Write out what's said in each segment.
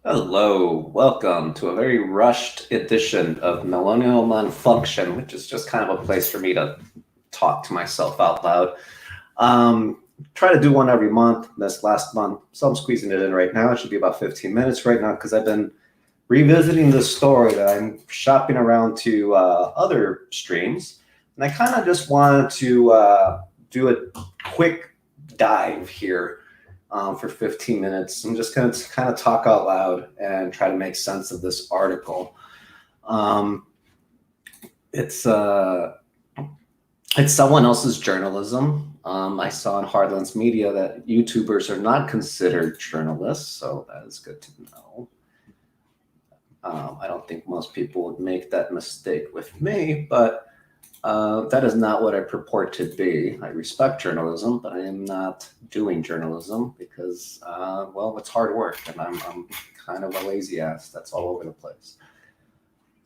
Hello, welcome to a very rushed edition of Millennial Malfunction, which is just kind of a place for me to talk to myself out loud. Try to do one every month. This last month, so I'm squeezing it in right now. It should be about 15 minutes right now because I've been revisiting this story that I'm shopping around to other streams, and I kind of just wanted to do a quick dive here for 15 minutes. I'm just going to kind of talk out loud and try to make sense of this article. Um, it's someone else's journalism. I saw in Hardlands Media that YouTubers are not considered journalists, so that is good to know. I don't think most people would make that mistake with me, but that is not what I purport to be. I respect journalism, but I am not doing journalism because, well, it's hard work, and I'm kind of a lazy ass that's all over the place.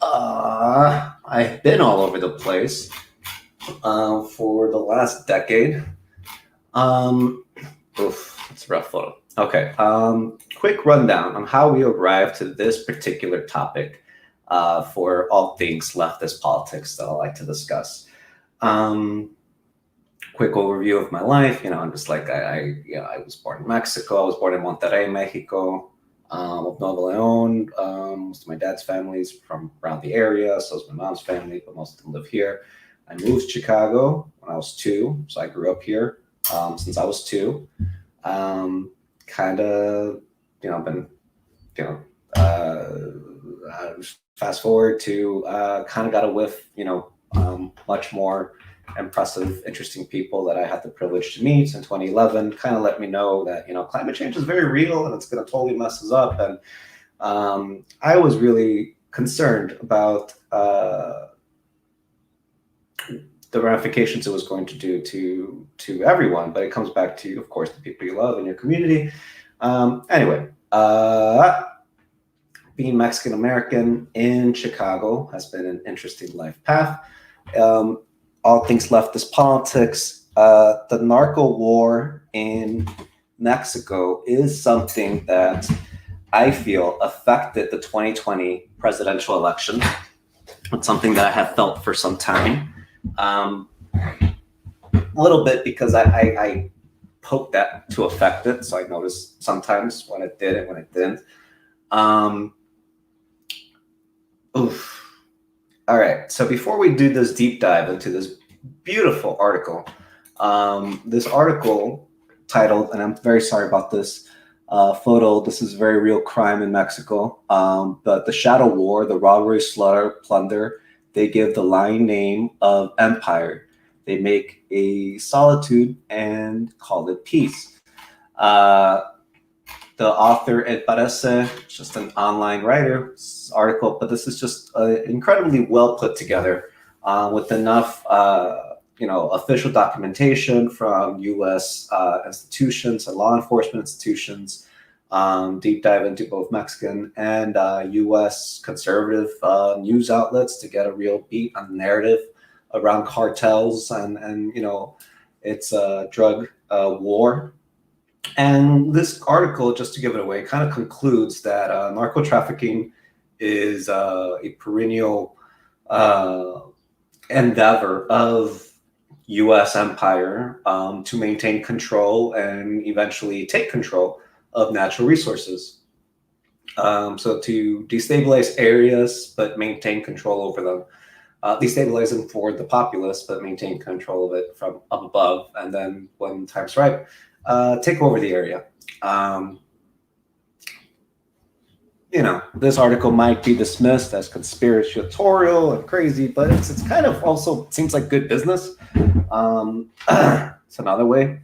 I've been all over the place for the last decade. It's a rough photo. Okay, quick rundown on how we arrived to this particular topic for all things leftist politics that I like to discuss. Quick overview of my life. I'm just like I was born in Mexico. I was born in Monterrey, Mexico, of Nuevo Leon. Most of my dad's family is from around the area, so is my mom's family, but most of them live here. I moved to Chicago when I was 2, so I grew up here since I was 2. Kind of, been, fast forward to kind of got a whiff, much more impressive, interesting people that I had the privilege to meet in 2011 kind of let me know that, climate change is very real and it's going to totally mess us up. And I was really concerned about the ramifications it was going to do to everyone, but it comes back to, of course, the people you love in your community. Anyway, being Mexican American in Chicago has been an interesting life path. All things leftist politics. The narco war in Mexico is something that I feel affected the 2020 presidential election. It's something that I have felt for some time. A little bit because I hoped that to affect it, so I noticed sometimes when it did and when it didn't. All right, so before we do this deep dive into this beautiful article, this article titled, and I'm very sorry about this photo, this is very real crime in Mexico, but the shadow war, the robbery, slaughter, plunder, they give the lying name of empire. They make a solitude and call it peace. The author, it parece, just an online writer article, but this is just incredibly well put together with enough, official documentation from US institutions and law enforcement institutions, deep dive into both Mexican and US conservative news outlets to get a real beat on the narrative around cartels and it's a drug war. And this article, just to give it away, kind of concludes that narco trafficking is a perennial endeavor of U.S. empire to maintain control and eventually take control of natural resources. So to destabilize areas, but maintain control over them. Destabilize them for the populace, but maintain control of it from up above. And then when time's right, take over the area. This article might be dismissed as conspiratorial and crazy, but it's kind of also seems like good business. It's another way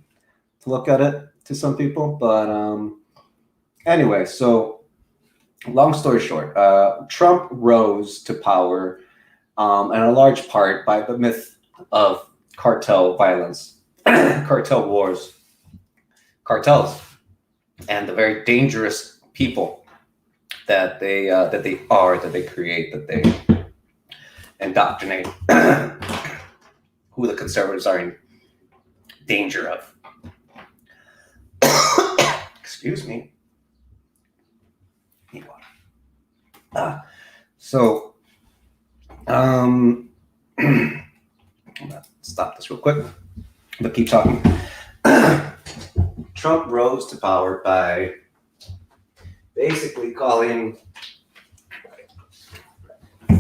to look at it to some people. But anyway, so long story short, Trump rose to power in a large part by the myth of cartel violence, cartel wars, cartels, and the very dangerous people that they create, that they indoctrinate, who the conservatives are in danger of. Excuse me. Anyway. So, I'm gonna stop this real quick, but keep talking. Trump rose to power by basically calling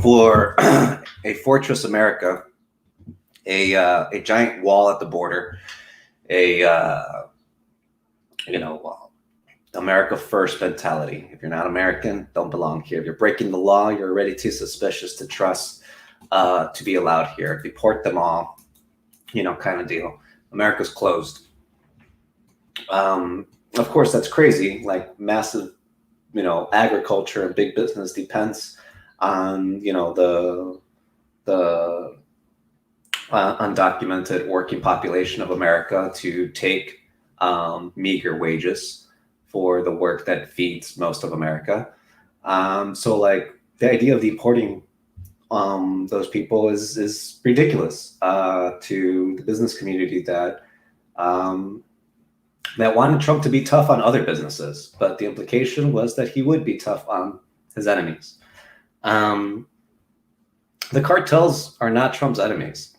for a fortress America, a giant wall at the border, a America first mentality. If you're not American, don't belong here. If you're breaking the law, you're already too suspicious to trust to be allowed here. Deport them all, kind of deal. America's closed. Of course, that's crazy. Like massive, agriculture and big business depends on, the undocumented working population of America to take meager wages for the work that feeds most of America. So like the idea of deporting those people is ridiculous to the business community that wanted Trump to be tough on other businesses, but the implication was that he would be tough on his enemies. The cartels are not Trump's enemies.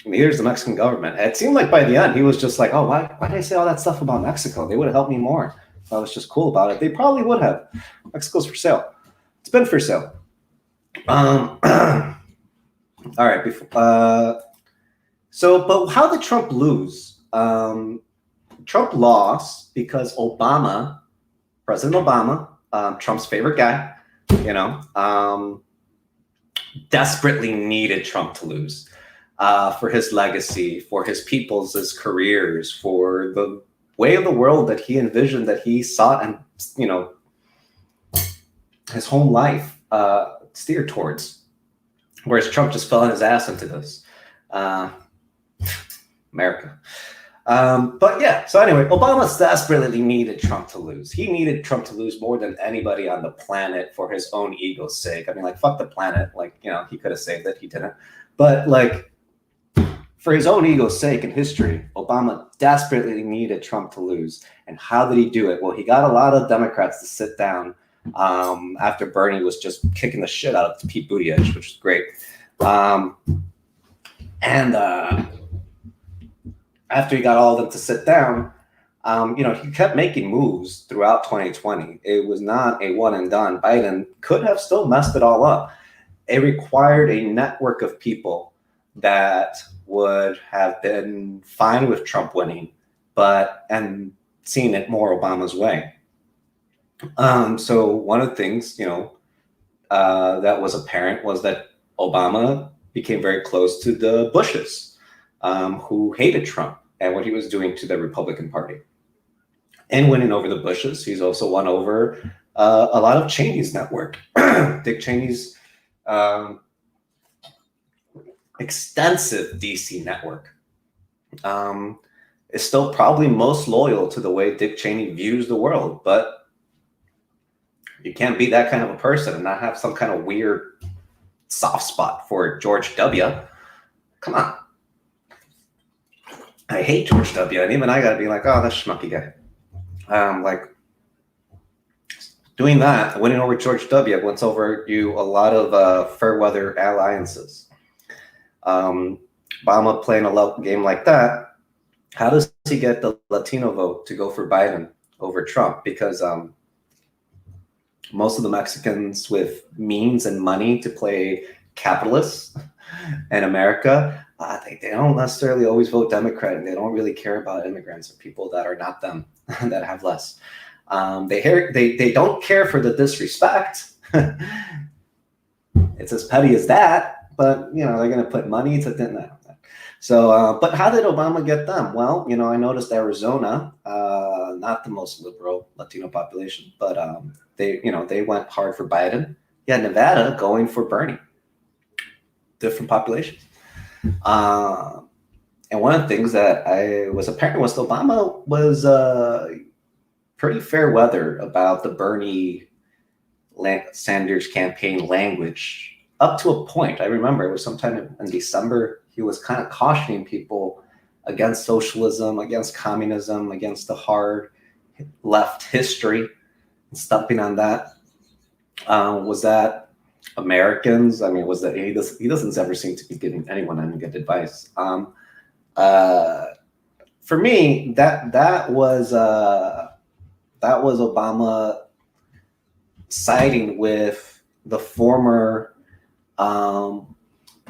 Neither is the Mexican government. It seemed like by the end, he was just like, oh, why did I say all that stuff about Mexico? They would have helped me more if I was just cool about it. They probably would have. Mexico's for sale. It's been for sale. All right. But how did Trump lose? Trump lost because President Obama, Trump's favorite guy, desperately needed Trump to lose for his legacy, for his people's careers, for the way of the world that he envisioned, that he sought and, his whole life steered towards. Whereas Trump just fell on his ass into this. America. But yeah, so anyway, Obama desperately needed Trump to lose. He needed Trump to lose more than anybody on the planet for his own ego's sake. I mean, like, fuck the planet. Like, he could have saved it. He didn't. But like, for his own ego's sake in history, Obama desperately needed Trump to lose. And how did he do it? Well, he got a lot of Democrats to sit down after Bernie was just kicking the shit out of Pete Buttigieg, which was great. After he got all of them to sit down, he kept making moves throughout 2020. It was not a one and done. Biden could have still messed it all up. It required a network of people that would have been fine with Trump winning, and seeing it more Obama's way. So one of the things, that was apparent was that Obama became very close to the Bushes, who hated Trump and what he was doing to the Republican Party. And winning over the Bushes, he's also won over a lot of Cheney's network. Dick Cheney's extensive DC network is still probably most loyal to the way Dick Cheney views the world. But you can't be that kind of a person and not have some kind of weird soft spot for George W. Come on. I hate George W. And even I got to be like, oh, that's schmucky guy. Like, doing that, winning over George W. wins over you a lot of fair weather alliances. Obama playing a game like that, how does he get the Latino vote to go for Biden over Trump? Because most of the Mexicans with means and money to play capitalists in America, they don't necessarily always vote Democrat, and they don't really care about immigrants or people that are not them, that have less. They don't care for the disrespect. It's as petty as that, but they're going to put money to that. So, but how did Obama get them? Well, I noticed Arizona, not the most liberal Latino population, but they went hard for Biden. Yeah, Nevada going for Bernie. Different populations. And one of the things that was apparent was Obama was pretty fair weather about the Bernie Sanders campaign language up to a point. I remember it was sometime in December. He was kind of cautioning people against socialism, against communism, against the hard left history, and stumping on that. Was that Americans? I mean, was that he doesn't ever seem to be giving anyone any good advice. Uh, for me, that was Obama siding with the former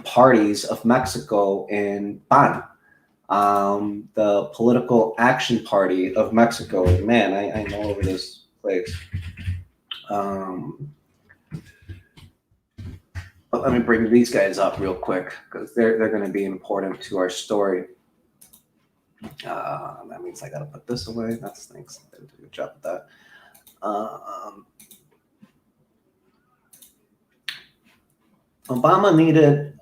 parties of Mexico in PAN, the Political Action Party of Mexico. Man, I know over this place. Let me bring these guys up real quick because they're going to be important to our story. That means I got to put this away. That's thanks. They did a good job with that. Obama needed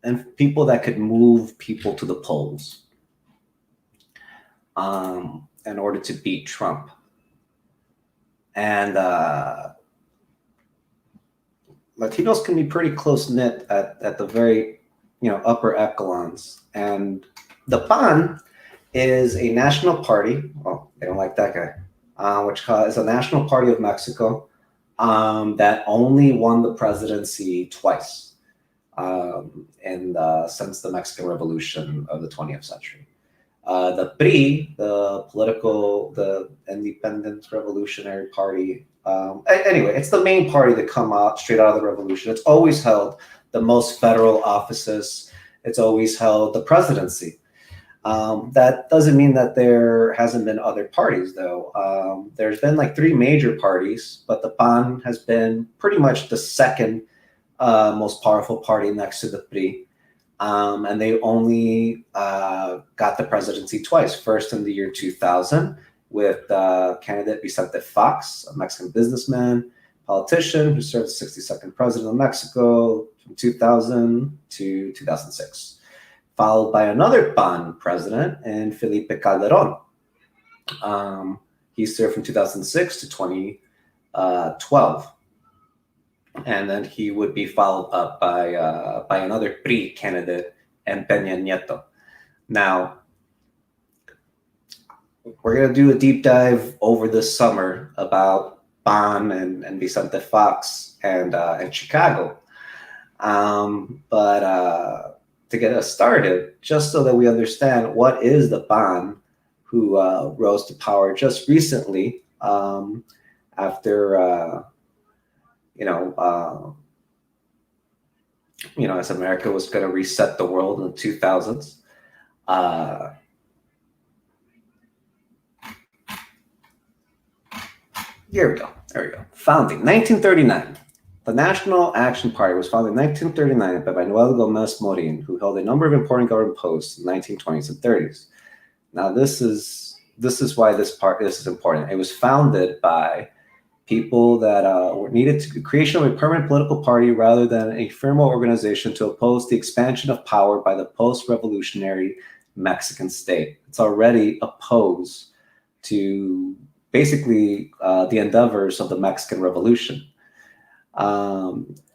and people that could move people to the polls in order to beat Trump. And Latinos can be pretty close knit at the very upper echelons. And the PAN is a national party. Well, they don't like that guy, which is a national party of Mexico that only won the presidency twice since the Mexican Revolution of the 20th century. The PRI, the Independent Revolutionary Party. Anyway, it's the main party that come out straight out of the revolution. It's always held the most federal offices. It's always held the presidency. That doesn't mean that there hasn't been other parties, though. There's been like 3 major parties, but the PAN has been pretty much the second most powerful party next to the PRI. And they only got the presidency twice. First in the year 2000 with candidate Vicente Fox, a Mexican businessman, politician who served as 62nd president of Mexico from 2000 to 2006. Followed by another PAN president and Felipe Calderon. He served from 2006 to 2012. And then he would be followed up by another PRI candidate and Peña Nieto. Now, we're going to do a deep dive over this summer about PAN and Vicente Fox and Chicago. But to get us started, just so that we understand what is the PAN who rose to power just recently after as America was going to reset the world in the 2000s. Here we go. There we go. Founding 1939. The National Action Party was founded in 1939 by Manuel Gomez Morin, who held a number of important government posts in the 1920s and 30s. Now, this is why this is important. It was founded by people that were needed to the creation of a permanent political party rather than a ephemeral organization to oppose the expansion of power by the post-revolutionary Mexican state. It's already opposed to basically the endeavors of the Mexican Revolution.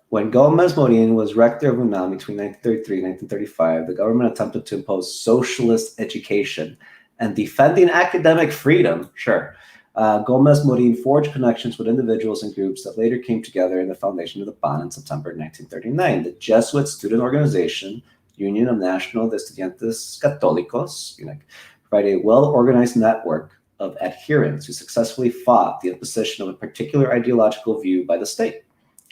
When Gomez Morin was rector of UNAM between 1933 and 1935, the government attempted to impose socialist education and defending academic freedom. Sure. Gomez Morin forged connections with individuals and groups that later came together in the foundation of the PAN in September 1939. The Jesuit student organization, Union of National de Estudiantes Católicos, provided a well-organized network of adherents who successfully fought the imposition of a particular ideological view by the state.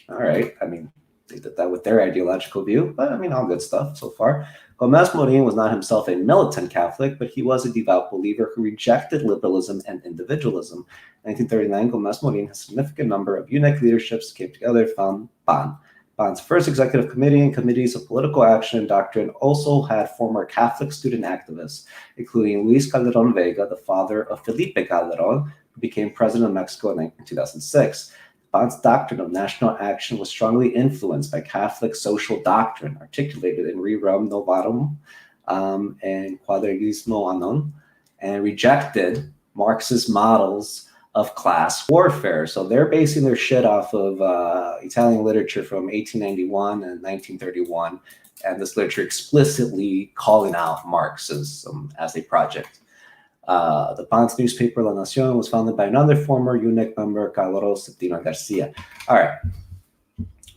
All right, I mean, they did that with their ideological view, but I mean, all good stuff so far. Gomez Morin was not himself a militant Catholic, but he was a devout believer who rejected liberalism and individualism. In 1939, Gomez Morin has a significant number of unique leaderships that came together to found PAN. PAN's first executive committee and committees of political action and doctrine also had former Catholic student activists, including Luis Calderon Vega, the father of Felipe Calderon, who became president of Mexico in 2006. PAN's doctrine of national action was strongly influenced by Catholic social doctrine articulated in Rerum Novarum and Quadragesimo Annum, and rejected Marxist models of class warfare. So they're basing their shit off of Italian literature from 1891 and 1931, and this literature explicitly calling out Marxism as a project. The PAN's newspaper, La Nación, was founded by another former UNIC member, Carlos Septino Garcia. All right.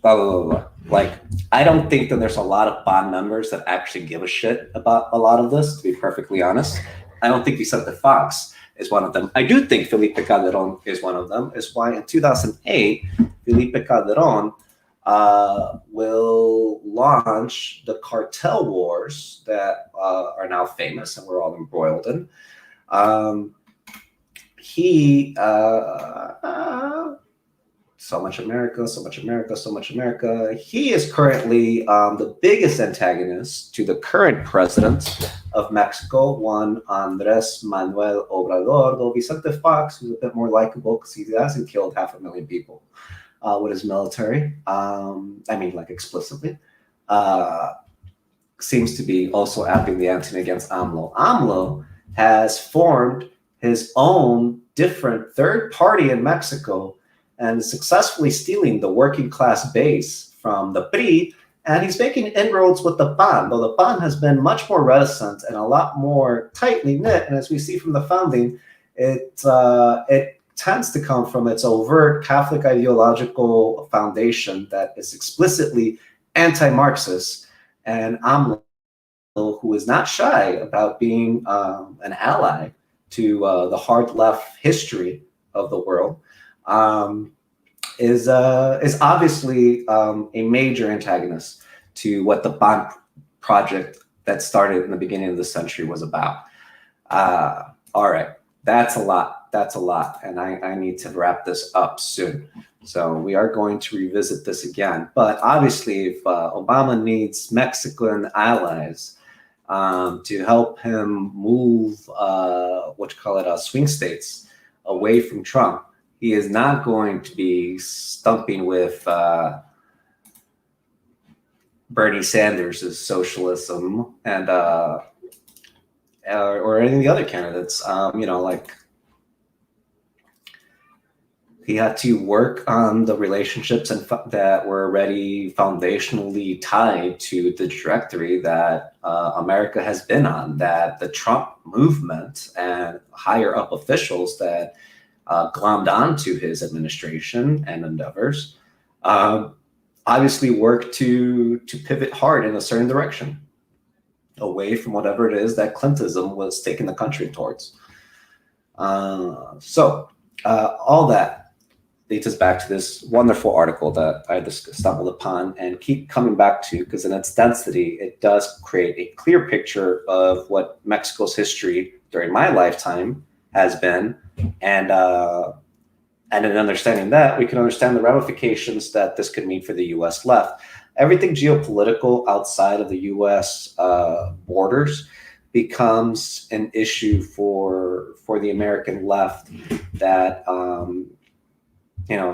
Blah, blah, blah, blah. Like, I don't think that there's a lot of PAN members that actually give a shit about a lot of this, to be perfectly honest. I don't think Vicente Fox is one of them. I do think Felipe Calderon is one of them. Is why in 2008, Felipe Calderon will launch the cartel wars that are now famous and we're all embroiled in. So much America, so much America, so much America. He is currently the biggest antagonist to the current president of Mexico, one Andrés Manuel Obrador, though Vicente Fox, who's a bit more likable because he hasn't killed 500,000 people with his military. I mean, like explicitly. Seems to be also apping the ante against AMLO. AMLO has formed his own different third party in Mexico and successfully stealing the working class base from the PRI, and he's making inroads with the PAN, though the PAN has been much more reticent and a lot more tightly knit, and as we see from the founding, it tends to come from its overt Catholic ideological foundation that is explicitly anti-Marxist, and AMLO, who is not shy about being an ally to the hard left history of the world, is obviously a major antagonist to what the PAN project that started in the beginning of the century was about. All right, that's a lot. That's a lot, and I need to wrap this up soon. So we are going to revisit this again. But obviously, if Obama needs Mexican allies to help him move swing states away from Trump, he is not going to be stumping with Bernie Sanders' socialism and or any of the other candidates. He had to work on the relationships that were already foundationally tied to the trajectory that America has been on, that the Trump movement and higher up officials that glommed onto his administration and endeavors obviously worked to pivot hard in a certain direction, away from whatever it is that Clintism was taking the country towards. All that leads us back to this wonderful article that I just stumbled upon and keep coming back to, because in its density, it does create a clear picture of what Mexico's history during my lifetime has been. And in understanding that, we can understand the ramifications that this could mean for the US left. Everything geopolitical outside of the US borders becomes an issue for the American left that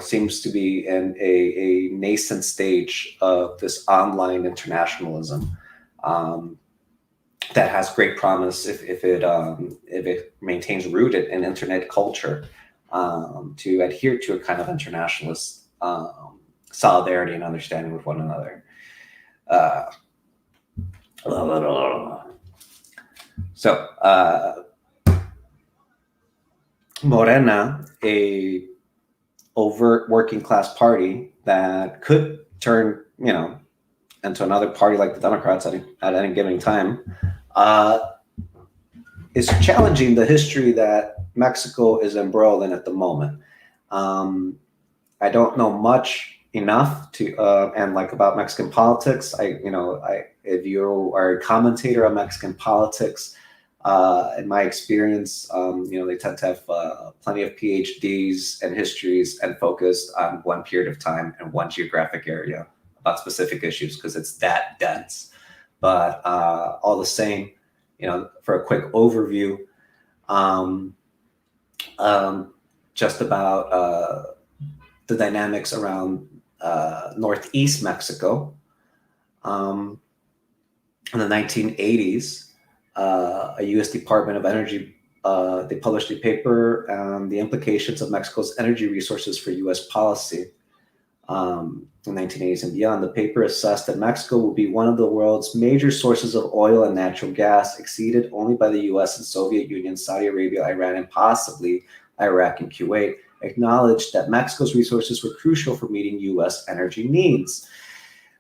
seems to be in a nascent stage of this online internationalism that has great promise if it maintains rooted in internet culture to adhere to a kind of internationalist solidarity and understanding with one another. Morena, a overt working class party that could turn, into another party like the Democrats at any given time, is challenging the history that Mexico is embroiled in at the moment. I don't know enough to about Mexican politics. If you are a commentator on Mexican politics, in my experience, they tend to have plenty of PhDs and histories and focused on one period of time and one geographic area about specific issues because it's that dense. But all the same, for a quick overview, just about the dynamics around Northeast Mexico. In the 1980s, a U.S. Department of Energy, they published a paper on the implications of Mexico's energy resources for U.S. policy. in 1980s and beyond. The paper assessed that Mexico will be one of the world's major sources of oil and natural gas, exceeded only by the US and Soviet Union, Saudi Arabia, Iran, and possibly Iraq and Kuwait. Acknowledged that Mexico's resources were crucial for meeting US energy needs.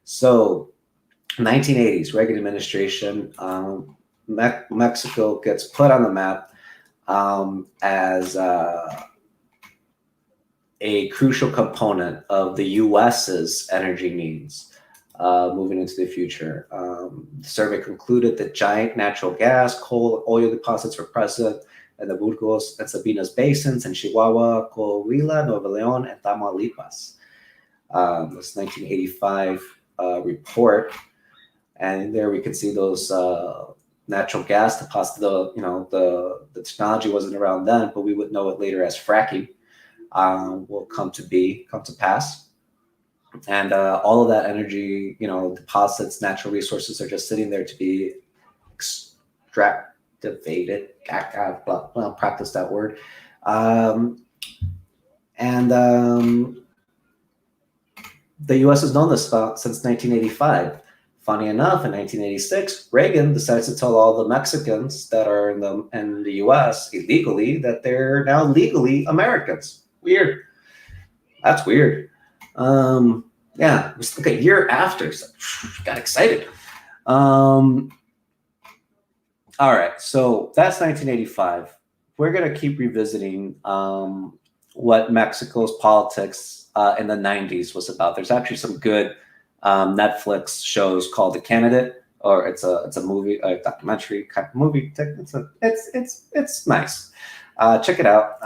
So 1980s, Reagan administration, Mexico gets put on the map as a crucial component of the US's energy needs moving into the future. The survey concluded that giant natural gas, coal, oil deposits were present in the Burgos and Sabinas basins in Chihuahua, Coahuila, Nuevo León, and Tamaulipas. This 1985 report, and there we can see those natural gas deposits. The technology wasn't around then, but we would know it later as fracking. Will come to pass, and all of that energy, deposits, natural resources are just sitting there to be extractivated. I'll practice that word, the U.S. has known this since 1985. Funny enough, in 1986, Reagan decides to tell all the Mexicans that are in the U.S. illegally that they're now legally Americans. Weird. That's weird. Yeah, it was like a year after. So got excited. All right, so that's 1985. We're gonna keep revisiting what Mexico's politics in the 90s was about. There's actually some good Netflix shows called The Candidate, or it's a movie, a documentary kind of movie. It's nice. Check it out.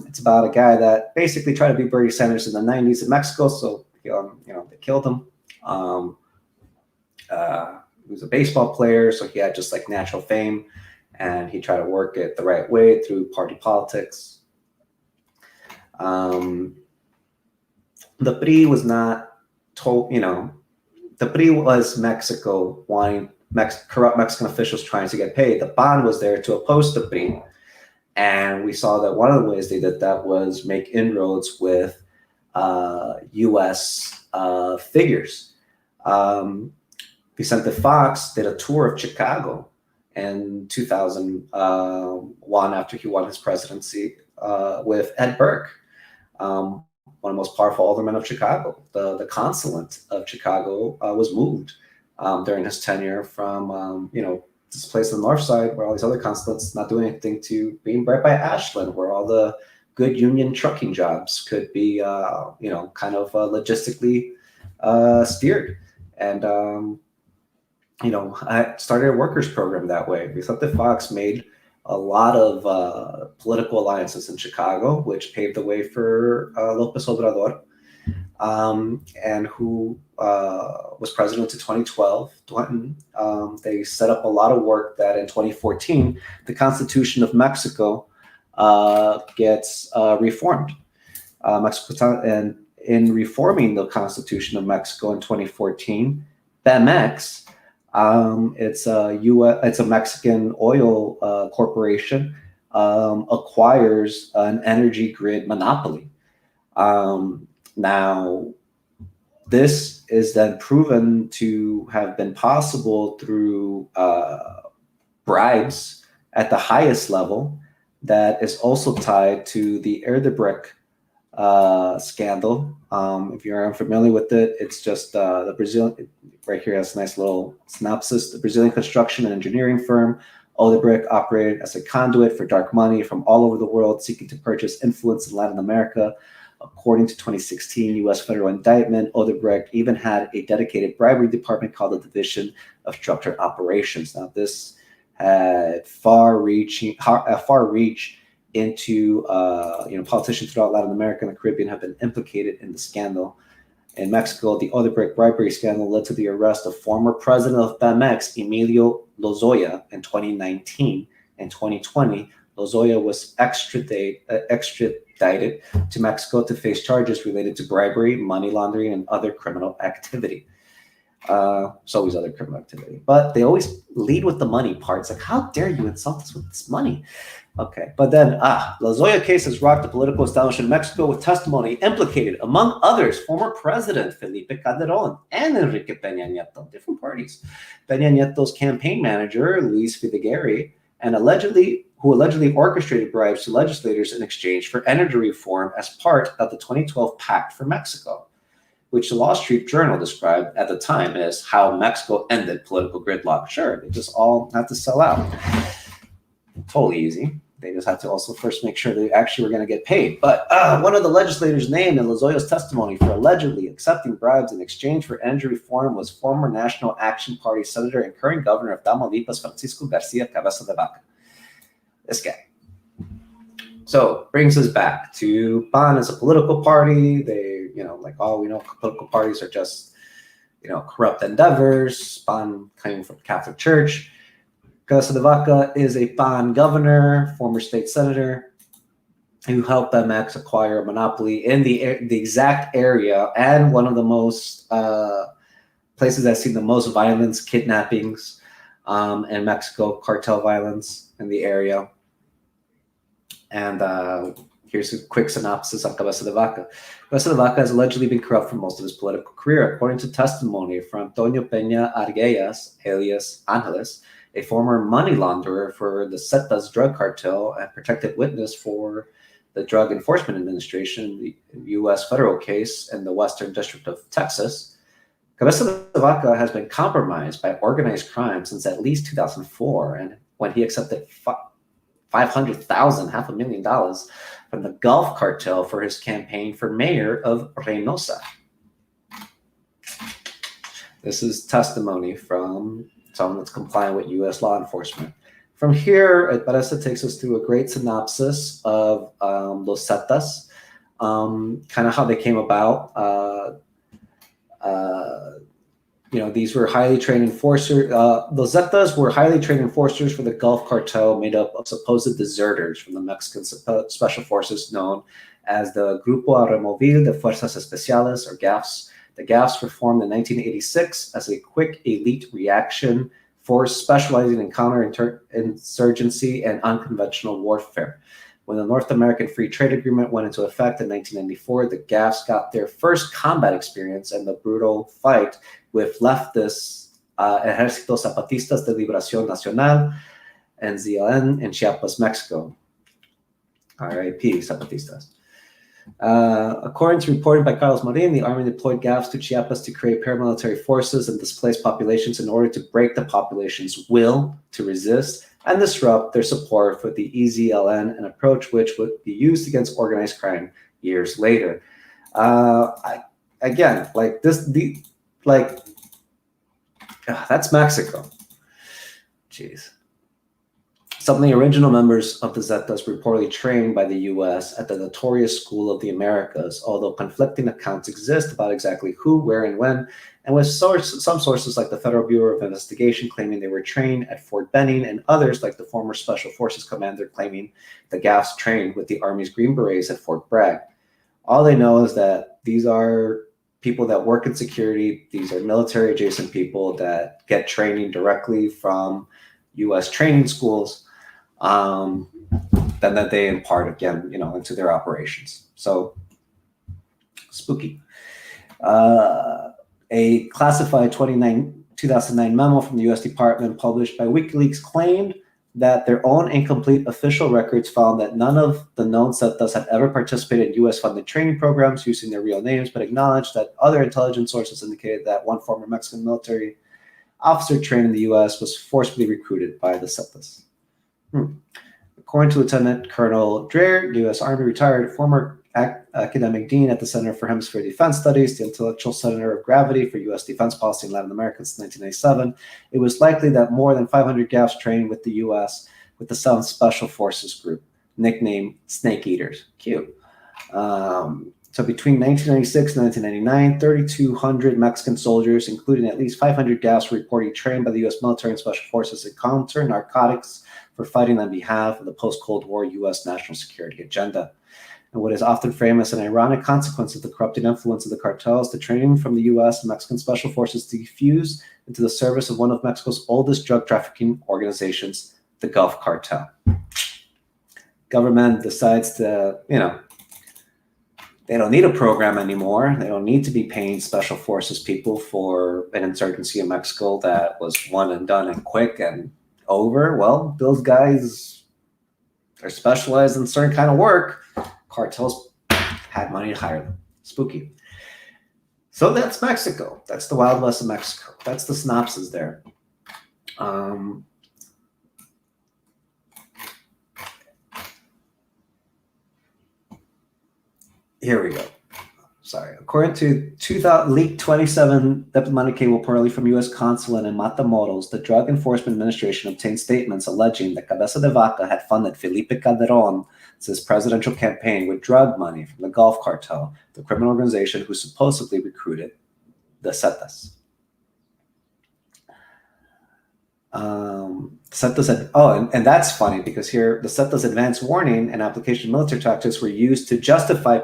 It's about a guy that basically tried to be Bernie Sanders in the 90s in Mexico. So, they killed him. He was a baseball player, so he had just like natural fame, and he tried to work it the right way through party politics. The PRI was not told, the PRI was Mexico wanting corrupt Mexican officials trying to get paid. The bond was there to oppose the PRI. And we saw that one of the ways they did that was make inroads with U.S. figures. Vicente Fox did a tour of Chicago in 2001 after he won his presidency with Ed Burke, one of the most powerful aldermen of Chicago. The consulate of Chicago was moved during his tenure from, this place on the north side where all these other consulates not doing anything to being right by Ashland, where all the good union trucking jobs could be, kind of logistically steered. And, I started a workers program that way. Vicente Fox made a lot of political alliances in Chicago, which paved the way for Lopez Obrador, and who was president to 2012. They set up a lot of work that in 2014, the Constitution of Mexico gets reformed. And in reforming the Constitution of Mexico in 2014, Pemex, it's a Mexican oil corporation, acquires an energy grid monopoly. Now, this is then proven to have been possible through bribes at the highest level. That is also tied to the Erdebrick scandal. If you're unfamiliar with it, it's just the Brazilian, right here has a nice little synopsis. The Brazilian construction and engineering firm Odebrecht operated as a conduit for dark money from all over the world, seeking to purchase influence in Latin America. According to 2016 U.S. federal indictment, Odebrecht even had a dedicated bribery department called the Division of Structured Operations. Now, this had far reach into politicians throughout Latin America and the Caribbean have been implicated in the scandal. In Mexico, the Odebrecht bribery scandal led to the arrest of former president of Pemex, Emilio Lozoya, in 2019. In 2020, Lozoya was extradited to Mexico to face charges related to bribery, money laundering, and other criminal activity. There's always other criminal activity, but they always lead with the money part. It's like, how dare you insult us with this money? Okay, but then, Lozoya case has rocked the political establishment in Mexico with testimony implicated, among others, former President Felipe Calderón and Enrique Peña Nieto, different parties. Peña Nieto's campaign manager, Luis Videgaray, and who allegedly orchestrated bribes to legislators in exchange for energy reform as part of the 2012 Pact for Mexico, which the Wall Street Journal described at the time as how Mexico ended political gridlock. Sure, they just all had to sell out. Totally easy. They just had to also first make sure they actually were going to get paid. But one of the legislators named in Lozoya's testimony for allegedly accepting bribes in exchange for energy reform was former National Action Party Senator and current governor of Tamaulipas, Francisco Garcia Cabeza de Vaca. This guy. So brings us back to PAN as a political party. They, we know political parties are just, corrupt endeavors. PAN came from the Catholic Church. Cabeza de Vaca is a PAN governor, former state senator, who helped MX acquire a monopoly in the exact area and one of the most places that's seen the most violence, kidnappings in Mexico, cartel violence in the area. And here's a quick synopsis of Cabeza de Vaca. Cabeza de Vaca has allegedly been corrupt for most of his political career, according to testimony from Antonio Peña Arguellas, alias Angeles, a former money launderer for the Zetas drug cartel and protected witness for the Drug Enforcement Administration, the US federal case in the Western District of Texas. Cabeza de Vaca has been compromised by organized crime since at least 2004, and when he accepted $500,000, $500,000 from the Gulf cartel for his campaign for mayor of Reynosa. This is testimony from someone that's compliant with U.S. law enforcement. From here, Paressa takes us through a great synopsis of Los Zetas, kind of how they came about. These were highly trained enforcers. Los Zetas were highly trained enforcers for the Gulf cartel made up of supposed deserters from the Mexican special forces known as the Grupo Aeromóvil de Fuerzas Especiales, or GAFs. The GAFs were formed in 1986 as a quick elite reaction force specializing in counterinsurgency and unconventional warfare. When the North American Free Trade Agreement went into effect in 1994, the GAFs got their first combat experience in the brutal fight with leftists, Ejército Zapatistas de Liberación Nacional, and ZLN in Chiapas, Mexico. R.I.P. Zapatistas. According to reporting by Carlos Marin, the Army deployed GAFs to Chiapas to create paramilitary forces and displace populations in order to break the population's will to resist and disrupt their support for the EZLN, an approach which would be used against organized crime years later. That's Mexico. Jeez. Some of the original members of the Zetas reportedly trained by the U.S. at the notorious School of the Americas, although conflicting accounts exist about exactly who, where, and when, and with some sources like the Federal Bureau of Investigation claiming they were trained at Fort Benning, and others like the former Special Forces commander claiming the GAFs trained with the Army's Green Berets at Fort Bragg. All they know is that these are people that work in security. These are military-adjacent people that get training directly from U.S. training schools. Then that they impart again, into their operations. So spooky. A classified 2009 memo from the U.S. Department published by WikiLeaks claimed that their own incomplete official records found that none of the known Zetas had ever participated in U.S.-funded training programs using their real names, but acknowledged that other intelligence sources indicated that one former Mexican military officer trained in the U.S. was forcibly recruited by the Zetas. According to Lieutenant Colonel Dreher, U.S. Army retired former academic dean at the Center for Hemisphere Defense Studies, the intellectual center of gravity for U.S. defense policy in Latin America since 1997, it was likely that more than 500 GAFs trained with the U.S. with the 7th Special Forces Group, nicknamed Snake Eaters. Cute. So between 1996 and 1999, 3,200 Mexican soldiers, including at least 500 GAFs, were reportedly trained by the U.S. military and special forces to counter narcotics for fighting on behalf of the post-Cold War U.S. national security agenda. and what is often framed as an ironic consequence of the corrupting influence of the cartels, the training from the U.S. and Mexican special forces diffused into the service of one of Mexico's oldest drug trafficking organizations, the Gulf Cartel. Government decides to, they don't need a program anymore. They don't need to be paying special forces people for an insurgency in Mexico that was one and done and quick and over. Well, those guys are specialized in certain kind of work. Cartels had money to hire them. Spooky. So that's Mexico. That's the Wild West of Mexico. That's the synopsis there. Here we go. Sorry. According to 2000, leaked 27 diplomatic cable reportedly from U.S. consulate in Matamoros, the Drug Enforcement Administration obtained statements alleging that Cabeza de Vaca had funded Felipe Calderón's presidential campaign with drug money from the Gulf Cartel, the criminal organization who supposedly recruited the Zetas. And that's funny because here the Zetas' advance warning and application of military tactics were used to justify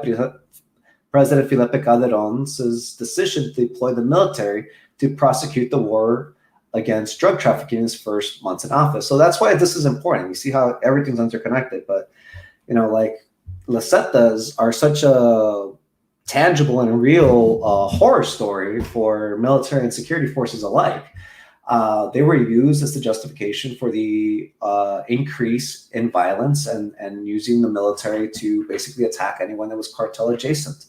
President Felipe Calderón's decision to deploy the military to prosecute the war against drug trafficking in his first months in office. So that's why this is important. You see how everything's interconnected. But, like the Zetas are such a tangible and real horror story for military and security forces alike. They were used as the justification for the increase in violence and using the military to basically attack anyone that was cartel adjacent.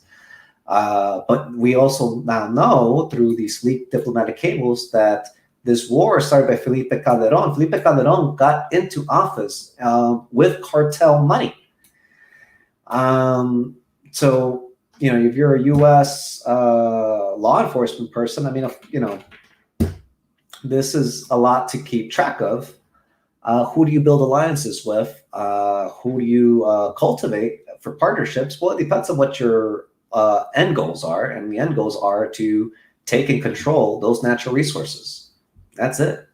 But we also now know through these leaked diplomatic cables that this war started by Felipe Calderón. Felipe Calderón got into office with cartel money. So, if you're a U.S. Law enforcement person, this is a lot to keep track of. Who do you build alliances with? Who do you cultivate for partnerships? Well, it depends on what your end goals are. And the end goals are to take and control those natural resources. That's it.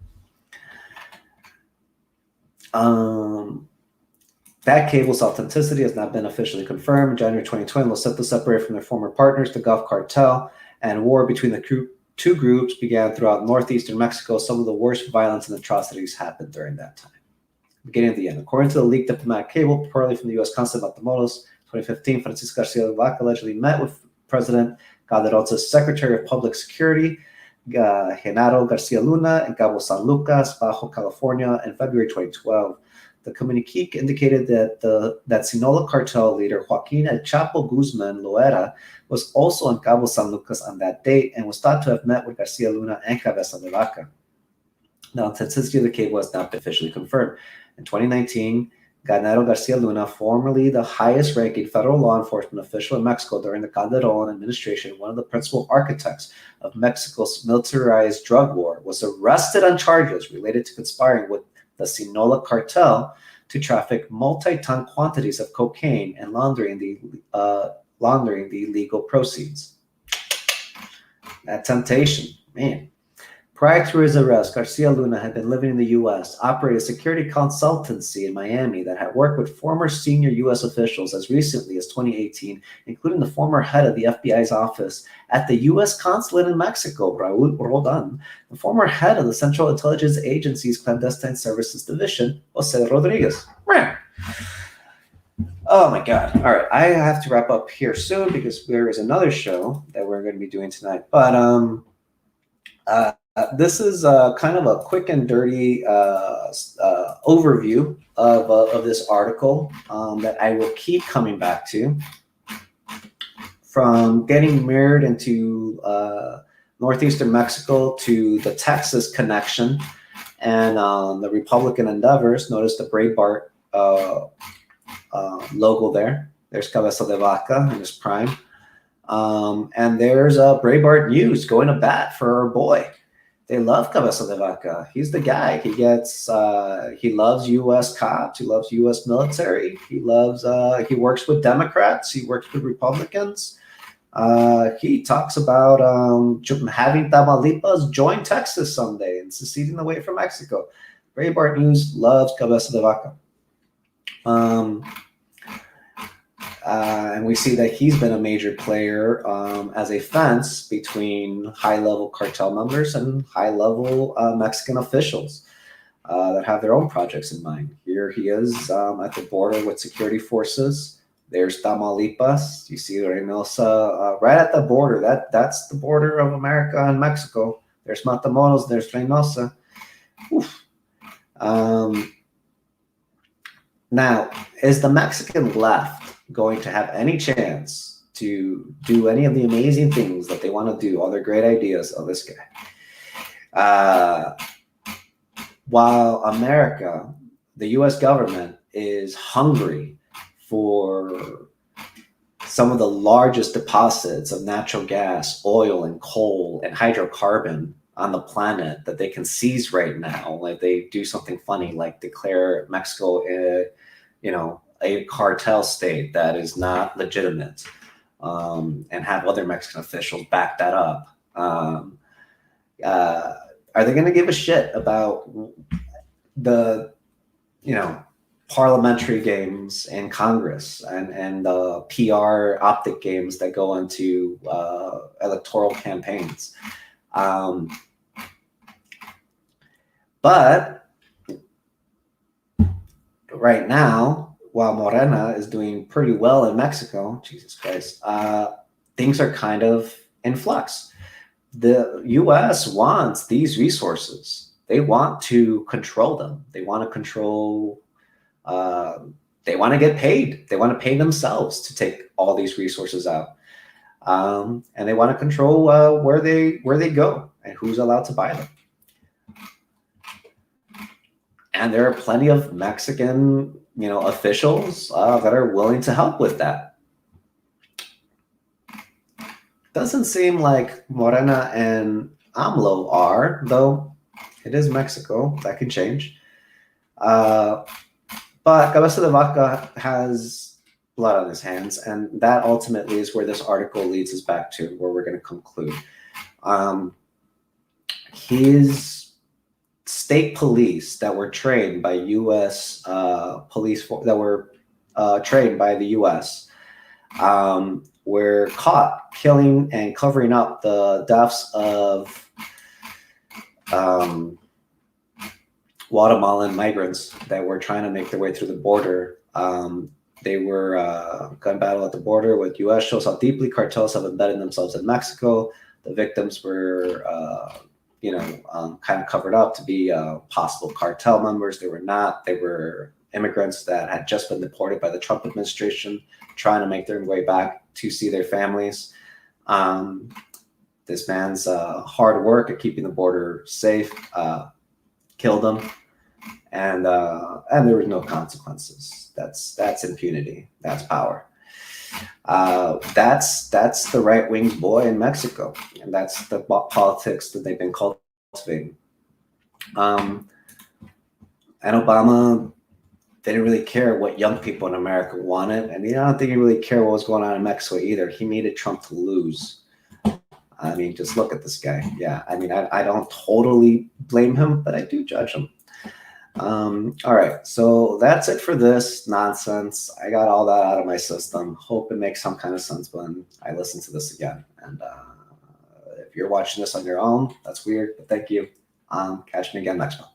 That cable's authenticity has not been officially confirmed. In January 2020, Los Zetas separated from their former partners, the Gulf Cartel, and war between the two groups began throughout northeastern Mexico. Some of the worst violence and atrocities happened during that time. Beginning of the end. According to the leaked diplomatic cable, reportedly from the U.S. consulate at Matamoros, 2015, Francisco Garcia de Vaca allegedly met with President Calderón's Secretary of Public Security, Genaro Garcia Luna, in Cabo San Lucas, Baja California, in February 2012. The communique indicated that Sinaloa cartel leader Joaquin El Chapo Guzman Loera was also in Cabo San Lucas on that date and was thought to have met with Garcia Luna and Cabeza de Vaca. The authenticity of the cable has not been officially confirmed. In 2019, Genaro Garcia Luna, formerly the highest-ranking federal law enforcement official in Mexico during the Calderón administration, one of the principal architects of Mexico's militarized drug war, was arrested on charges related to conspiring with the Sinaloa cartel to traffic multi-ton quantities of cocaine and laundering the legal proceeds. That temptation, man. Prior to his arrest, Garcia Luna had been living in the U.S., operated a security consultancy in Miami that had worked with former senior U.S. officials as recently as 2018, including the former head of the FBI's office at the U.S. consulate in Mexico, Raul Roldan, the former head of the Central Intelligence Agency's Clandestine Services Division, Jose Rodriguez. Oh my God. All right. I have to wrap up here soon because there is another show that we're going to be doing tonight. But this is kind of a quick and dirty overview of this article that I will keep coming back to. From getting mirrored into northeastern Mexico to the Texas connection and the Republican endeavors. Notice the Breitbart logo there. There's Cabeza de Vaca in his prime. And there's Breitbart News going to bat for our boy. They love Cabeza de Vaca. He's the guy. He loves U.S. cops. He loves U.S. military. He works with Democrats. He works with Republicans. He talks about having Tamaulipas join Texas someday and seceding away from Mexico. Breitbart News loves Cabeza de Vaca. And we see that he's been a major player as a fence between high-level cartel members and high-level Mexican officials that have their own projects in mind. Here he is at the border with security forces. There's Tamaulipas. You see Reynosa right at the border. That's the border of America and Mexico. There's Matamoros. There's Reynosa. Now, is the Mexican left going to have any chance to do any of the amazing things that they want to do, all their great ideas of this guy? While America, the US government, is hungry for some of the largest deposits of natural gas, oil, and coal, and hydrocarbon on the planet that they can seize right now, like they do something funny, like declare Mexico a cartel state that is not legitimate, and have other Mexican officials back that up. Are they going to give a shit about the, parliamentary games in Congress and the PR optic games that go into electoral campaigns? But right now, while Morena is doing pretty well in Mexico, Jesus Christ, things are kind of in flux. The U.S. wants these resources. They want to control them. They want to control. They want to get paid. They want to pay themselves to take all these resources out, and they want to control where they go and who's allowed to buy them. And there are plenty of Mexican, officials that are willing to help with that. Doesn't seem like Morena and AMLO are, though it is Mexico. That can change. But Cabeza de Vaca has blood on his hands, and that ultimately is where this article leads us back to, where we're going to conclude. His state police that were trained by U.S. police that were trained by the U.S. Were caught killing and covering up the deaths of Guatemalan migrants that were trying to make their way through the border. They were gun battle at the border with U.S. shows how deeply cartels have embedded themselves in Mexico. The victims were kind of covered up to be possible cartel members. They were not. They were immigrants that had just been deported by the Trump administration, trying to make their way back to see their families. This man's hard work at keeping the border safe killed them, and there were no consequences. That's impunity. That's power. That's the right wing's boy in Mexico, and that's the politics that they've been cultivating. And Obama didn't really care what young people in America wanted, and I don't think he really cared what was going on in Mexico either. He needed Trump to lose. I mean, just look at this guy. Yeah, I mean, I don't totally blame him, but I do judge him. All right, so that's it for this nonsense. I got all that out of my system. Hope it makes some kind of sense when I listen to this again. And if you're watching this on your own, that's weird, but thank you. Catch me again next month.